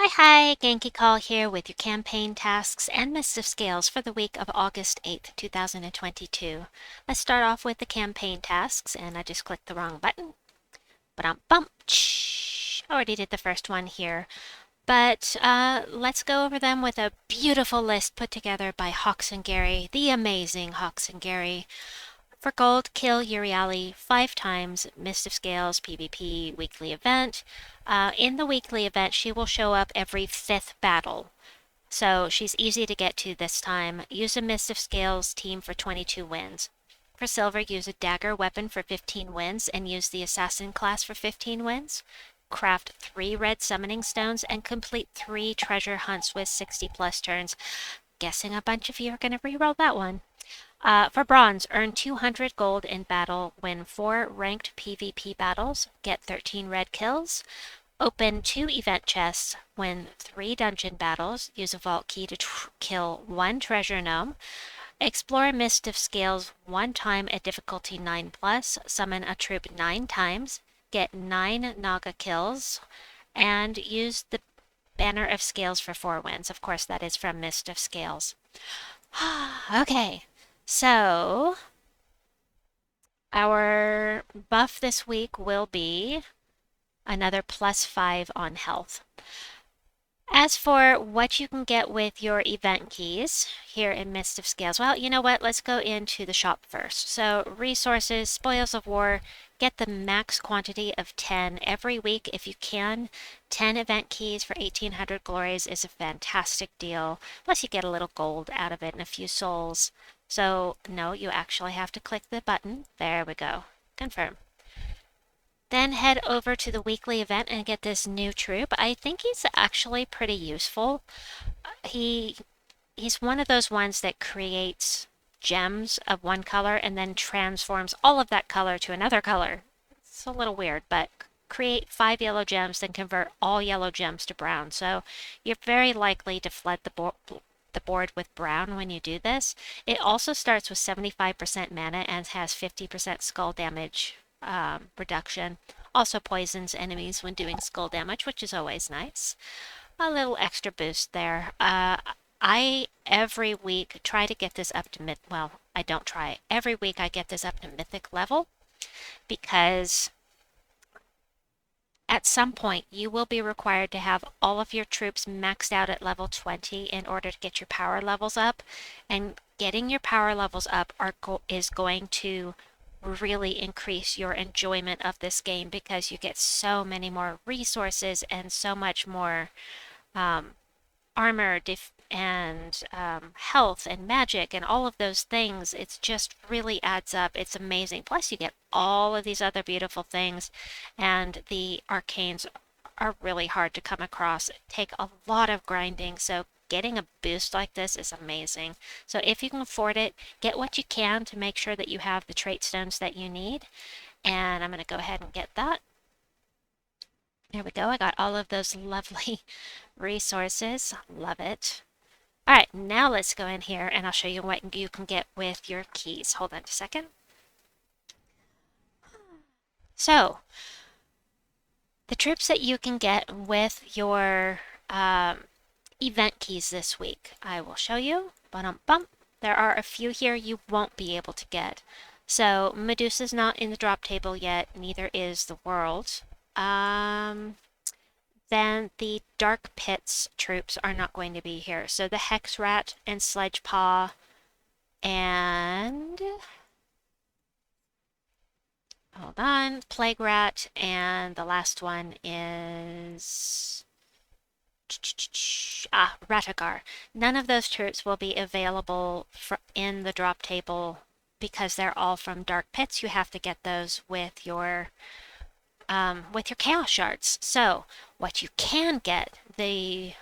Hi, Genki Call here with your campaign tasks and Mist of Scales for the week of August 8th, 2022. Let's start off with the campaign tasks, and I just clicked the wrong button. Bump. Already did the first one here, but let's go over them with a beautiful list put together by Hawks and Gary, the amazing Hawks and Gary. For gold, kill Uriali 5 times, Mist of Scales PvP weekly event. In the weekly event, she will show up every 5th battle. So she's easy to get to this time. Use a Mist of Scales team for 22 wins. For silver, use a dagger weapon for 15 wins and use the assassin class for 15 wins. Craft 3 red summoning stones and complete 3 treasure hunts with 60 plus turns. Guessing a bunch of you are going to reroll that one. For bronze, earn 200 gold in battle, win 4 ranked PvP battles, get 13 red kills, open 2 event chests, win 3 dungeon battles, use a vault key to kill 1 treasure gnome, explore Mist of Scales 1 time at difficulty 9 plus, summon a troop 9 times, get 9 Naga kills, and use the Banner of Scales for 4 wins. Of course, that is from Mist of Scales. Okay. So, our buff this week will be another +5 on health. As for what you can get with your event keys here in Mist of Scales, well, you know what? Let's go into the shop first. So, resources, spoils of war, get the max quantity of 10 every week if you can. 10 event keys for 1800 glories is a fantastic deal. Plus, you get a little gold out of it and a few souls. So, no, you actually have to click the button. There we go. Confirm. Then head over to the weekly event and get this new troop. I think he's actually pretty useful. He's one of those ones that creates gems of one color and then transforms all of that color to another color. It's a little weird, but create 5 yellow gems, then convert all yellow gems to brown. So you're very likely to flood the board with brown when you do this. It also starts with 75% mana and has 50% skull damage reduction. Also poisons enemies when doing skull damage, which is always nice. A little extra boost there. I every week try to get this up to well, I don't try. Every week I get this up to mythic level because at some point you will be required to have all of your troops maxed out at level 20 in order to get your power levels up, and getting your power levels up is going to really increase your enjoyment of this game because you get so many more resources and so much more armor and health and magic and all of those things. It's just really adds up. It's amazing. Plus, you get all of these other beautiful things, and the arcanes are really hard to come across. Take a lot of grinding, so getting a boost like this is amazing. So if you can afford it, get what you can to make sure that you have the trait stones that you need. And I'm going to go ahead and get that. There we go. I got all of those lovely resources. Love it. All right, now let's go in here and I'll show you what you can get with your keys. Hold on a second. So, the troops that you can get with your event keys this week. I will show you. Bump. There are a few here you won't be able to get. So Medusa's not in the drop table yet, neither is the world. Then the Dark Pits troops are not going to be here. So the Hex Rat and Sledge Paw and hold on, Plague Rat, and the last one is Ratagar. None of those troops will be available in the drop table because they're all from Dark Pits. You have to get those with your Chaos Shards. So what you can get, the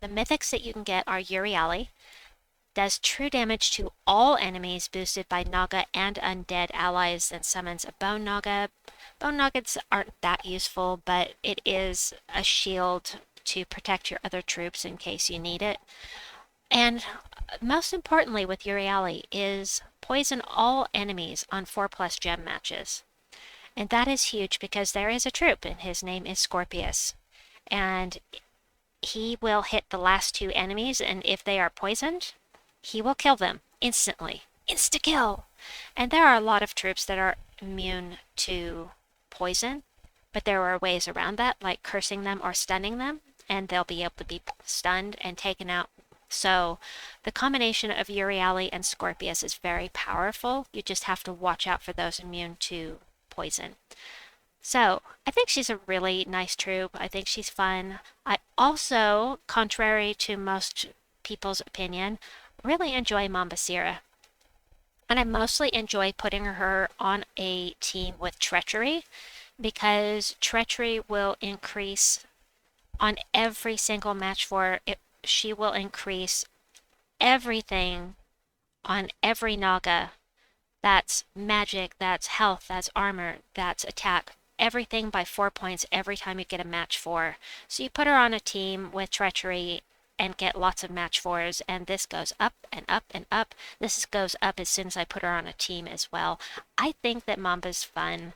mythics that you can get are Uriali. Does true damage to all enemies boosted by Naga and undead allies and summons a Bone Naga. Bone Nuggets aren't that useful, but it is a shield to protect your other troops in case you need it. And most importantly with Uriali is poison all enemies on 4+ gem matches. And that is huge because there is a troop and his name is Scorpius. And he will hit the last two enemies, and if they are poisoned, he will kill them instantly. Insta-kill! And there are a lot of troops that are immune to poison, but there are ways around that, like cursing them or stunning them, and they'll be able to be stunned and taken out. So the combination of Euryale and Scorpius is very powerful. You just have to watch out for those immune to poison. So I think she's a really nice troop. I think she's fun. I also, contrary to most people's opinion, really enjoy Basara. And I mostly enjoy putting her on a team with Treachery because Treachery will increase on every single match for it. She will increase everything on every Naga. That's magic, that's health, that's armor, that's attack. Everything by 4 points every time you get a match 4. So you put her on a team with Treachery and get lots of match 4s, and this goes up and up and up. This goes up as soon as I put her on a team as well. I think that Mamba's fun.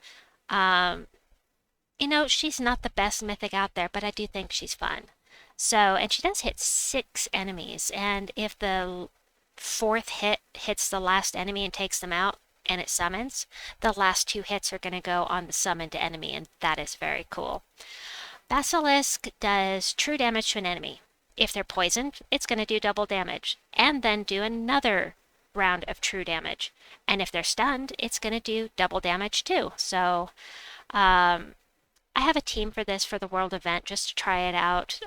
She's not the best mythic out there, but I do think she's fun. So, and she does hit 6 enemies, and if the fourth hit hits the last enemy and takes them out, and it summons, the last 2 hits are going to go on the summoned enemy, and that is very cool. Basilisk does true damage to an enemy. If they're poisoned, it's going to do double damage, and then do another round of true damage. And if they're stunned, it's going to do double damage too. So, I have a team for this for the world event just to try it out.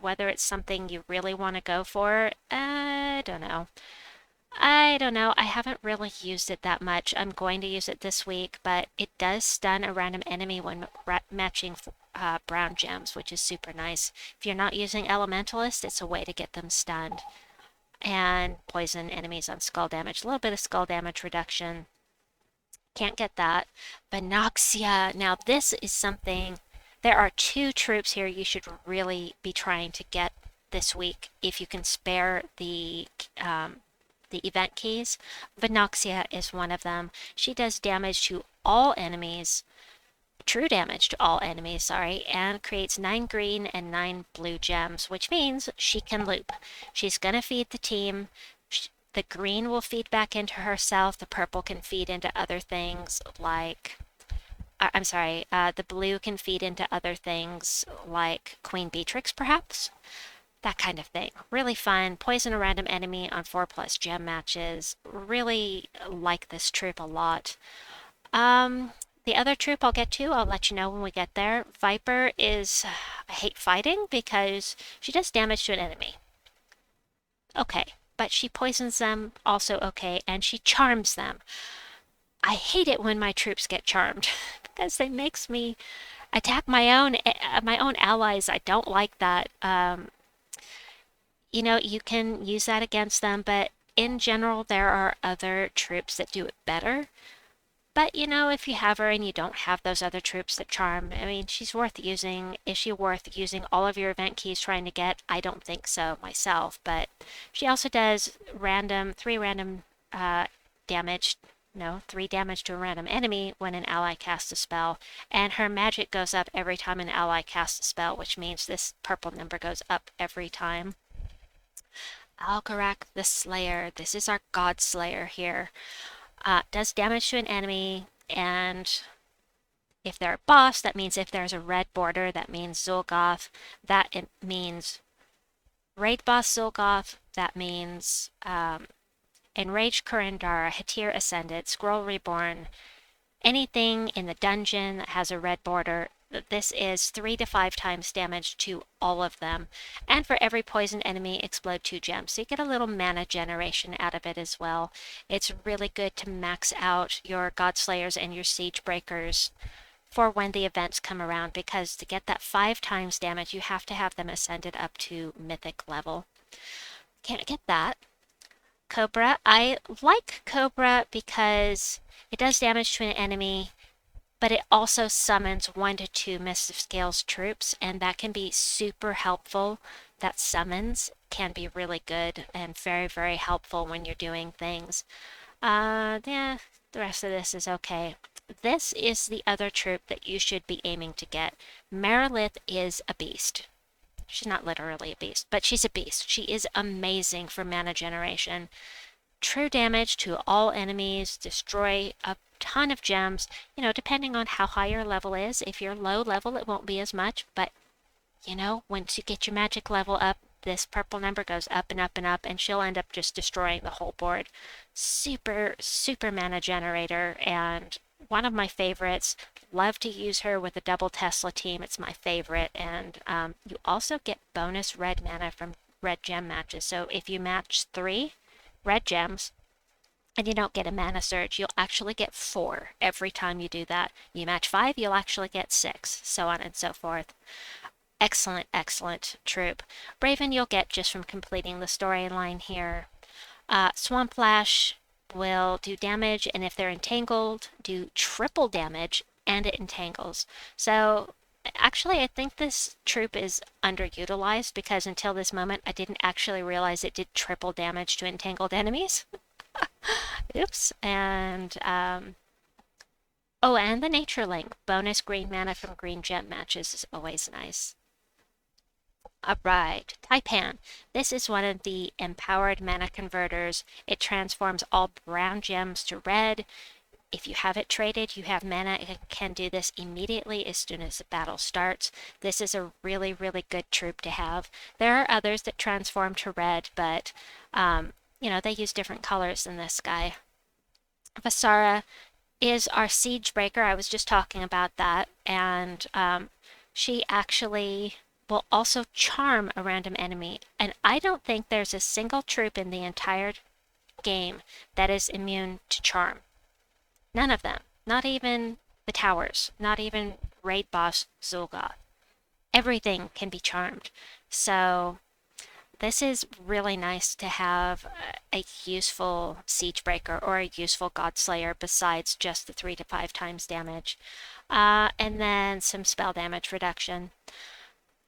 Whether it's something you really want to go for, I don't know. I haven't really used it that much. I'm going to use it this week, but it does stun a random enemy when matching brown gems, which is super nice. If you're not using Elementalist, it's a way to get them stunned. And poison enemies on skull damage. A little bit of skull damage reduction. Can't get that. But Noxia, now this is something, there are 2 troops here you should really be trying to get this week if you can spare the event keys. Noxia is one of them. She does damage to all enemies, true damage to all enemies, sorry, and creates 9 green and 9 blue gems, which means she can loop. She's gonna feed the team. The green will feed back into herself. The purple can feed into other things like, the blue can feed into other things like Queen Beatrix, perhaps. That kind of thing. Really fun. Poison a random enemy on 4+ gem matches. Really like this troop a lot. The other troop I'll get to, I'll let you know when we get there. Viper is, I hate fighting because she does damage to an enemy. Okay, but she poisons them also okay, and she charms them. I hate it when my troops get charmed because it makes me attack my own allies. I don't like that. You can use that against them, but in general, there are other troops that do it better. But, if you have her and you don't have those other troops that charm, I mean, she's worth using. Is she worth using all of your event keys trying to get? I don't think so myself, but she also does 3 random damage. No, 3 damage to a random enemy when an ally casts a spell, and her magic goes up every time an ally casts a spell, which means this purple number goes up every time. Algarak the Slayer. This is our God Slayer here. Does damage to an enemy, and if they're a boss, that means if there's a red border, that means Zul'Goth. That it means raid boss Zul'Goth. That means Enraged Kurandara, Hatir Ascended, Scroll Reborn, anything in the dungeon that has a red border. This is 3 to 5 times damage to all of them. And for every poisoned enemy, explode 2 gems. So you get a little mana generation out of it as well. It's really good to max out your Godslayers and your Siege Breakers for when the events come around, because to get that 5 times damage, you have to have them ascended up to mythic level. Can't get that. Cobra. I like Cobra because it does damage to an enemy, but it also summons 1 to 2 Mystic Scales troops, and that can be super helpful. That summons can be really good and very, very helpful when you're doing things. Yeah, the rest of this is okay. This is the other troop that you should be aiming to get. Marilyn is a beast. She's not literally a beast, but she's a beast. She is amazing for mana generation. True damage to all enemies, destroy a ton of gems, depending on how high your level is. If you're low level, it won't be as much, but once you get your magic level up, this purple number goes up and up and up, and she'll end up just destroying the whole board. Super, super mana generator, and one of my favorites. Love to use her with a double Tesla team. It's my favorite, and you also get bonus red mana from red gem matches. So if you match 3 red gems, and you don't get a mana surge, you'll actually get 4 every time you do that. You match 5, you'll actually get 6, so on and so forth. Excellent, excellent troop. Raven you'll get just from completing the storyline here. Swamp Flash will do damage, and if they're entangled, do triple damage, and it entangles. So actually, I think this troop is underutilized because until this moment, I didn't actually realize it did triple damage to entangled enemies. Oops. And, oh, and the Nature Link. Bonus green mana from green gem matches is always nice. Alright, Taipan. This is one of the empowered mana converters. It transforms all brown gems to red. If you have it traded, you have mana. It can do this immediately as soon as the battle starts. This is a really, really good troop to have. There are others that transform to red, but, they use different colors than this guy. Basara is our siege breaker. I was just talking about that, and she actually will also charm a random enemy. And I don't think there's a single troop in the entire game that is immune to charm. None of them. Not even the towers. Not even raid boss Zul'Gah. Everything can be charmed. So this is really nice to have a useful siege breaker or a useful Godslayer besides just the 3 to 5 times damage. And then some spell damage reduction.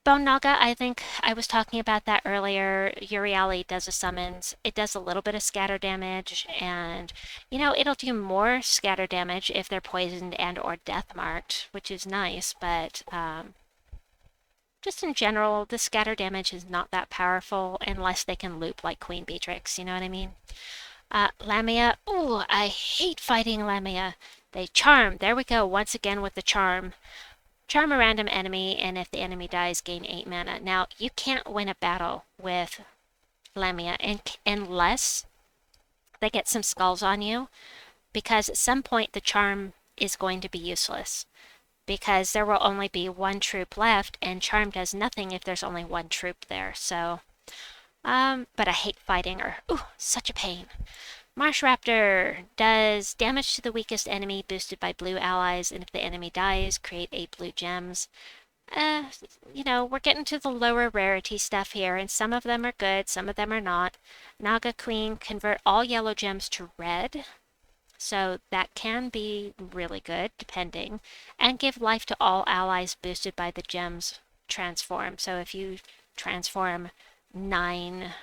Bone Naga, I think I was talking about that earlier. Uriali does a summons. It does a little bit of scatter damage, and, it'll do more scatter damage if they're poisoned and or death marked, which is nice, but just in general, the scatter damage is not that powerful unless they can loop like Queen Beatrix, you know what I mean? Lamia, ooh, I hate fighting Lamia. They charm. There we go, once again with the charm. Charm a random enemy, and if the enemy dies, gain 8 mana. Now, you can't win a battle with Lamia unless they get some skulls on you, because at some point the charm is going to be useless, because there will only be 1 troop left, and charm does nothing if there's only 1 troop there. So, but I hate fighting her. Ooh, such a pain. Marsh Raptor does damage to the weakest enemy boosted by blue allies, and if the enemy dies, create 8 blue gems. We're getting to the lower rarity stuff here, and some of them are good, some of them are not. Naga Queen, convert all yellow gems to red, so that can be really good, depending. And give life to all allies boosted by the gems transform. So if you transform 9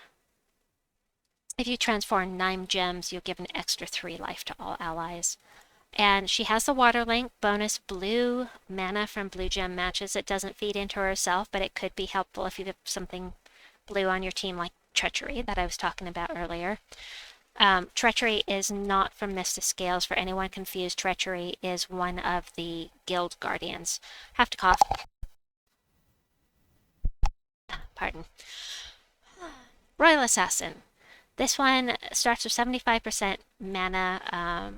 gems, you'll give an extra 3 life to all allies. And she has the water link, bonus blue mana from blue gem matches. It doesn't feed into herself, but it could be helpful if you have something blue on your team like Treachery that I was talking about earlier. Treachery is not from Mystic Scales. For anyone confused, Treachery is one of the guild guardians. Have to cough. Pardon. Royal Assassin. This one starts with 75% mana,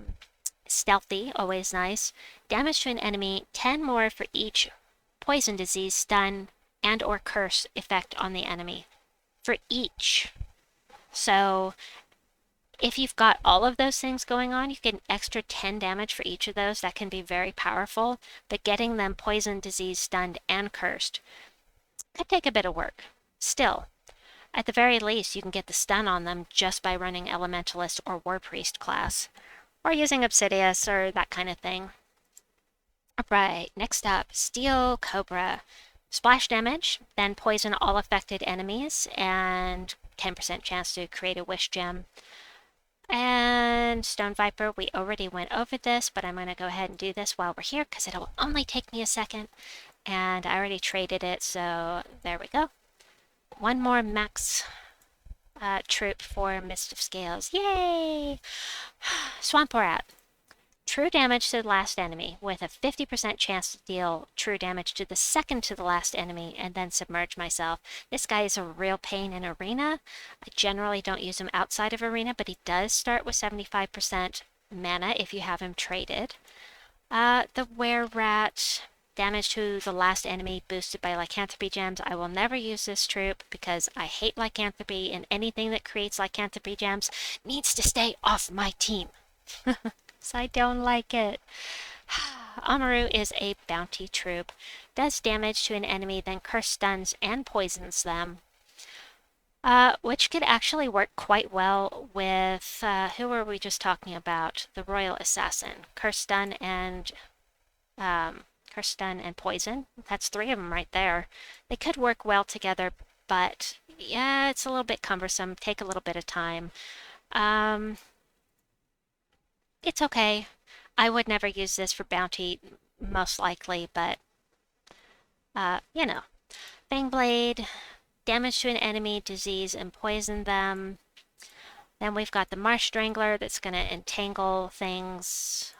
stealthy, always nice. Damage to an enemy, 10 more for each poison, disease, stun, and or curse effect on the enemy. For each. So, if you've got all of those things going on, you get an extra 10 damage for each of those. That can be very powerful, but getting them poison, disease, stunned, and cursed could take a bit of work. Still, at the very least, you can get the stun on them just by running Elementalist or War Priest class, or using Obsidius or that kind of thing. Alright, next up, Steel Cobra. Splash damage, then poison all affected enemies, and 10% chance to create a wish gem. And Stone Viper, we already went over this, but I'm going to go ahead and do this while we're here, because it'll only take me a second. And I already traded it, so there we go. one more max troop for Mist of Scales. Yay! Swamp Rat. True damage to the last enemy, with a 50% chance to deal true damage to the second to the last enemy, and then submerge myself. This guy is a real pain in Arena. I generally don't use him outside of Arena, but he does start with 75% mana if you have him traded. The Were-Rat, damage to the last enemy boosted by Lycanthropy gems. I will never use this troop because I hate Lycanthropy, and anything that creates Lycanthropy gems needs to stay off my team. So I don't like it. Amaru is a bounty troop. Does damage to an enemy, then curse stuns and poisons them. Which could actually work quite well with, who were we just talking about? The Royal Assassin. Curse stun and poison. That's 3 of them right there. They could work well together, but yeah, it's a little bit cumbersome. Take a little bit of time. It's okay. I would never use this for bounty, most likely, but, you know. Fangblade, damage to an enemy, disease, and poison them. Then we've got the Marsh Strangler that's going to entangle things.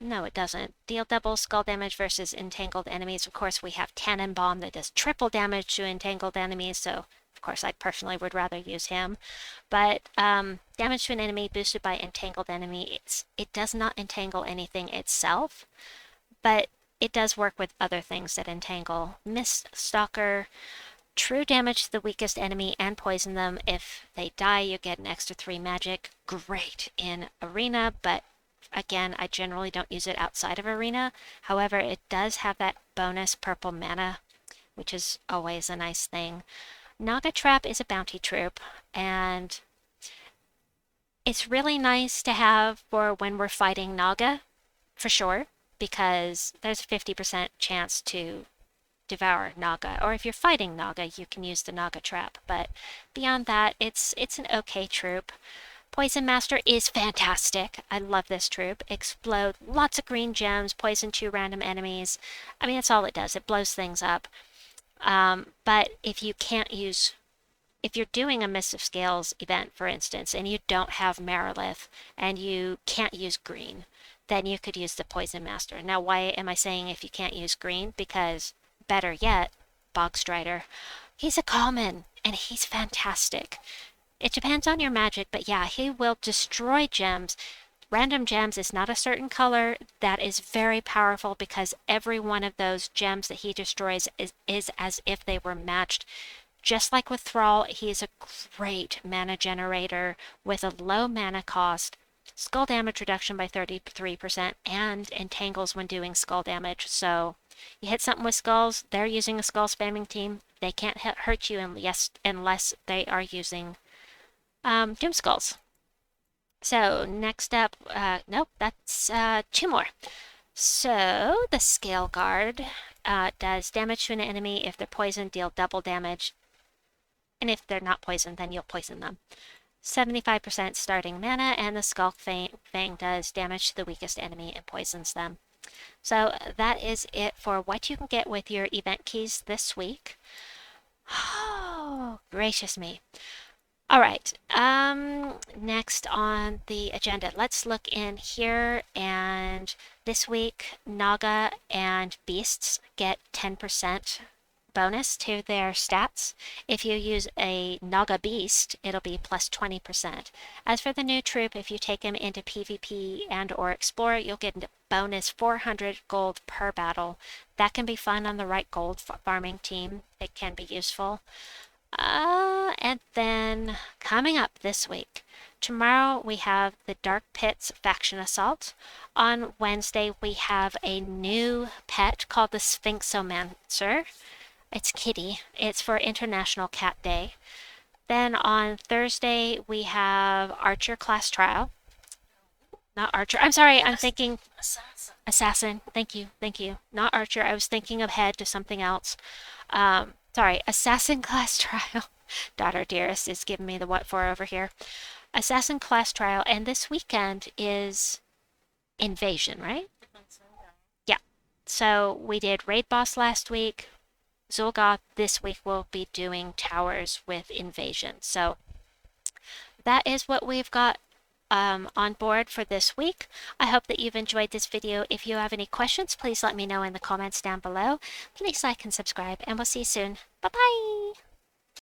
No, it doesn't. Deal double skull damage versus entangled enemies. Of course, we have Cannon Bomb that does triple damage to entangled enemies, so of course I personally would rather use him. But damage to an enemy boosted by entangled enemy, it does not entangle anything itself, but it does work with other things that entangle. Mist Stalker, true damage to the weakest enemy and poison them. If they die, you get an extra 3 magic. Great in Arena, but again, I generally don't use it outside of Arena. However, it does have that bonus purple mana, which is always a nice thing. Naga Trap is a bounty troop, and it's really nice to have for when we're fighting Naga, for sure, because there's a 50% chance to devour Naga, or if you're fighting Naga, you can use the Naga Trap, but beyond that, it's an okay troop. Poison Master is fantastic. I love this troop. Explode lots of green gems, poison 2 random enemies. I mean, that's all it does. It blows things up. But if you're doing a Mist of Scales event, for instance, and you don't have Marilyn and you can't use green, then you could use the Poison Master. Now, why am I saying if you can't use green? Because, better yet, Bog Strider. He's a common, and he's fantastic. It depends on your magic, but yeah, he will destroy gems. Random gems is not a certain color. That is very powerful because every one of those gems that he destroys is as if they were matched. Just like with Thrall, he is a great mana generator with a low mana cost, skull damage reduction by 33%, and entangles when doing skull damage. So you hit something with skulls, they're using a skull spamming team. They can't hurt you unless they are using Doom Skulls. So next up, nope, that's 2 more. So the Scale Guard does damage to an enemy. If they're poisoned, deal double damage. And if they're not poisoned, then you'll poison them. 75% starting mana, and the Skull Fang does damage to the weakest enemy and poisons them. So that is it for what you can get with your event keys this week. Oh, gracious me. All right, next on the agenda, let's look in here, and this week, Naga and Beasts get 10% bonus to their stats. If you use a Naga Beast, it'll be plus 20%. As for the new troop, if you take him into PvP and or Explorer, you'll get a bonus 400 gold per battle. That can be fun on the right gold farming team. It can be useful. And then coming up this week, tomorrow we have the Dark Pits Faction Assault. On Wednesday we have a new pet called the Sphinxomancer. It's Kitty. It's for International Cat Day. Then on Thursday we have Archer Class Trial. Not Archer. I'm sorry, I'm thinking Assassin. Thank you. Not Archer. I was thinking of head to something else. Sorry, Assassin Class Trial. Daughter Dearest is giving me the what for over here. Assassin Class Trial, and this weekend is Invasion, right? Yeah. So we did Raid Boss last week. Zul'Goth this week will be doing towers with invasion. So that is what we've got on board for this week. I hope that you've enjoyed this video. If you have any questions, please let me know in the comments down below. Please like and subscribe, and we'll see you soon. Bye-bye!